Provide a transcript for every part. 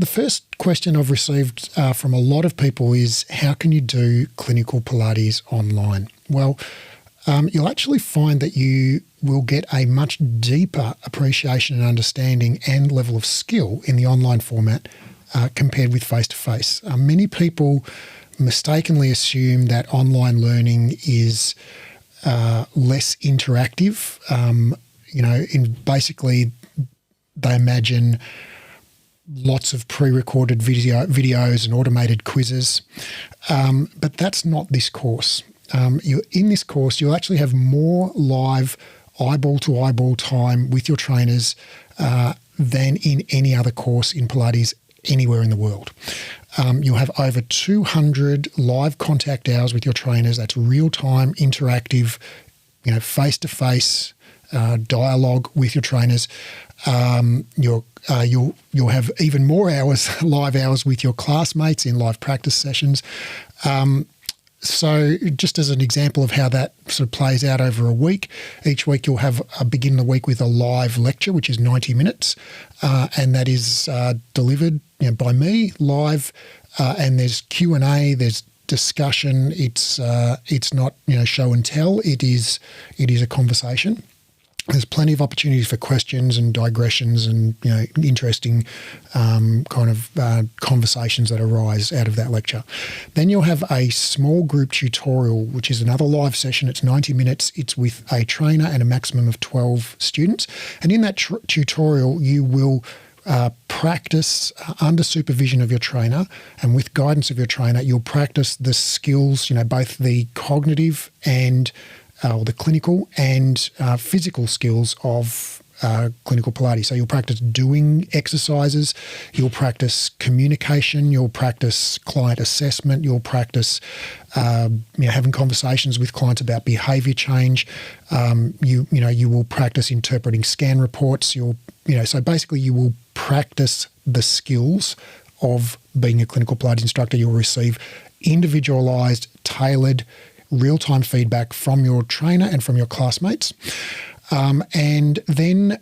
the first question I've received from a lot of people is, how can you do clinical Pilates online? Well, you'll actually find that you will get a much deeper appreciation and understanding and level of skill in the online format compared with face-to-face. Many people mistakenly assume that online learning is less interactive. Basically they imagine lots of pre-recorded videos and automated quizzes, but that's not this course. In this course, you'll actually have more live eyeball-to-eyeball time with your trainers than in any other course in Pilates anywhere in the world. You'll have over 200 live contact hours with your trainers. That's real-time, interactive, face-to-face dialogue with your trainers. You'll have even more hours, live hours with your classmates in live practice sessions. So just as an example of how that sort of plays out over a week, each week you'll have begin the week with a live lecture, which is 90 minutes, and that is delivered by me live, and there's Q&A, there's discussion. It's not show and tell. It is a conversation. There's plenty of opportunities for questions and digressions and interesting conversations that arise out of that lecture. Then you'll have a small group tutorial, which is another live session. It's 90 minutes. It's with a trainer and a maximum of 12 students. And in that tutorial, you will practice under supervision of your trainer, and with guidance of your trainer, you'll practice the skills, both the cognitive and the clinical and physical skills of clinical Pilates. So you'll practice doing exercises, you'll practice communication, you'll practice client assessment, you'll practice having conversations with clients about behaviour change. You will practice interpreting scan reports. So basically you will practice the skills of being a clinical Pilates instructor. You'll receive individualised, tailored, real-time feedback from your trainer and from your classmates. And then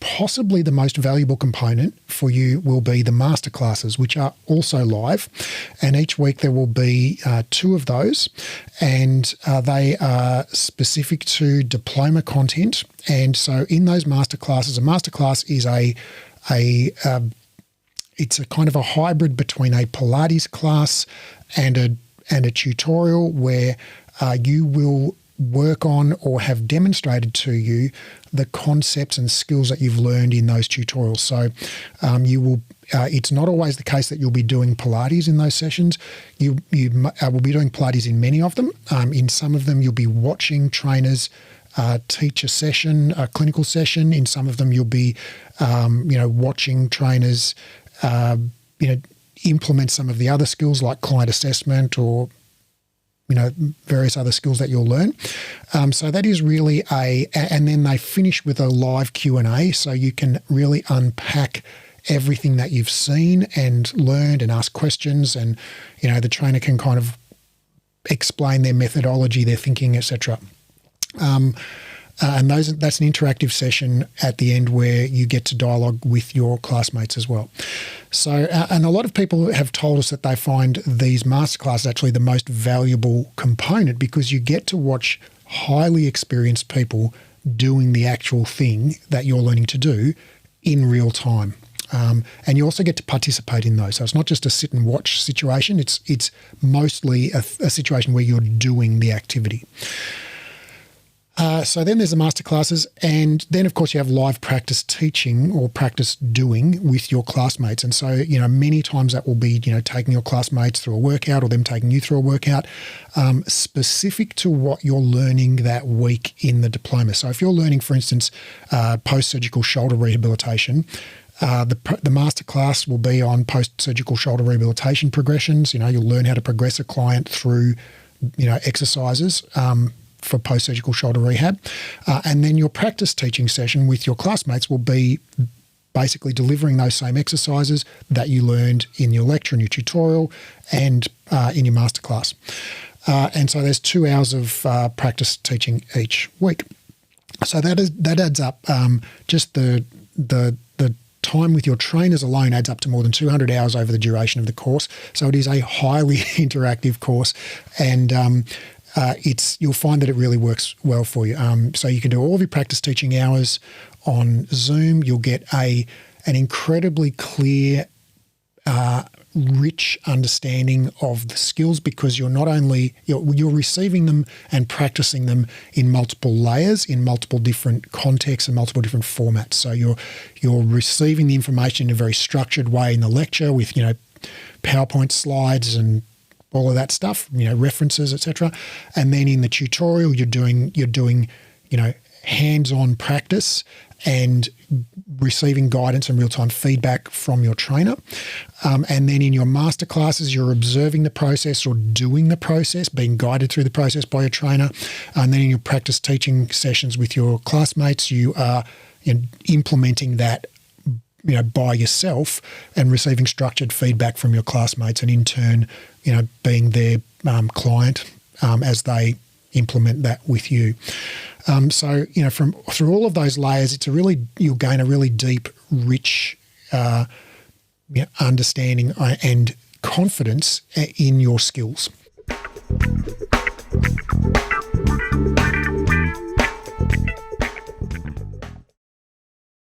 possibly the most valuable component for you will be the Masterclasses, which are also live. And each week there will be 2 of those, and they are specific to diploma content. And so in those Masterclasses, a Masterclass is it's a kind of a hybrid between a Pilates class and a tutorial where you will work on or have demonstrated to you the concepts and skills that you've learned in those tutorials. So you will. It's not always the case that you'll be doing Pilates in those sessions. You will be doing Pilates in many of them. In some of them, you'll be watching trainers teach a session, a clinical session. In some of them, you'll be, watching trainers, implement some of the other skills like client assessment or various other skills that you'll learn. So that is really and then they finish with a live Q&A, so you can really unpack everything that you've seen and learned and ask questions, and the trainer can kind of explain their methodology, their thinking, etc. And that's an interactive session at the end where you get to dialogue with your classmates as well. So, and a lot of people have told us that they find these masterclasses actually the most valuable component, because you get to watch highly experienced people doing the actual thing that you're learning to do in real time. And you also get to participate in those. So it's not just a sit and watch situation. It's mostly a situation where you're doing the activity. So then there's the masterclasses, and then of course you have live practice teaching or practice doing with your classmates. And so, many times that will be, taking your classmates through a workout or them taking you through a workout specific to what you're learning that week in the diploma. So if you're learning, for instance, post-surgical shoulder rehabilitation, the masterclass will be on post-surgical shoulder rehabilitation progressions. You'll learn how to progress a client through, exercises for post-surgical shoulder rehab. And then your practice teaching session with your classmates will be basically delivering those same exercises that you learned in your lecture and your tutorial and in your masterclass. And so there's 2 hours of practice teaching each week. So that adds up just the time with your trainers alone adds up to more than 200 hours over the duration of the course. So it is a highly interactive course, and you'll find that it really works well for you. So you can do all of your practice teaching hours on Zoom. You'll get an incredibly clear, rich understanding of the skills, because you're not only you're receiving them and practicing them in multiple layers, in multiple different contexts and multiple different formats. So you're receiving the information in a very structured way in the lecture with PowerPoint slides and all of that stuff, references, etc. And then in the tutorial, you're doing hands-on practice and receiving guidance and real-time feedback from your trainer. And then in your masterclasses, you're observing the process or doing the process, being guided through the process by your trainer. And then in your practice teaching sessions with your classmates, you are implementing that by yourself and receiving structured feedback from your classmates, and in turn, being their client as they implement that with you. So through all of those layers, you'll gain a really deep, rich understanding and confidence in your skills.